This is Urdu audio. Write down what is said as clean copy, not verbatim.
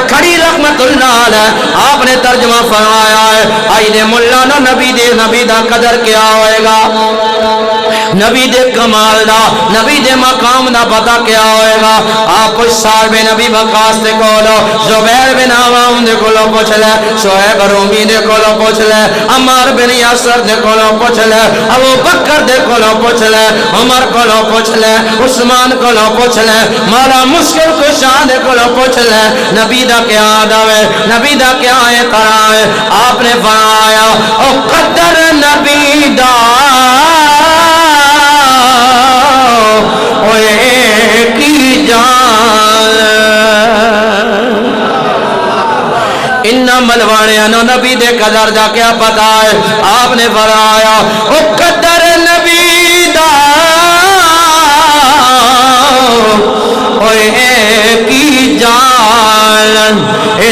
کھڑی رحمت اللہ علیہ آپ نے ترجمہ فرمایا ہے آئی دے مولانا نبی دا قدر کیا ہوئے گا نبی دے کمال دا نبی دے مقام دا پتہ کیا ہوئے گا آپ کچھ صاحب نبی وقاص دے کولو زبیر بن عوام دے کولو پوچھ لے شعیب رومی دے کولو پوچھ لے عمار بن یاسر دے کولو پوچھ لے ابو بکر دے کولو پوچھ لے عمر کولو پوچھ لے عثمان کولو پوچھ لے مولا مشکل کشا دے کولو پوچھ لے نبی دا کیا آدھو ہے نبی دا کیا احترام ہے آپ نے فرمایا او قدر نبی دا اوے کی جان انہا ملوانے انہا نبی دے قدر دا کیا پتا ہے آپ نے فرمایا او قدر نبی دا اوے کی جان اے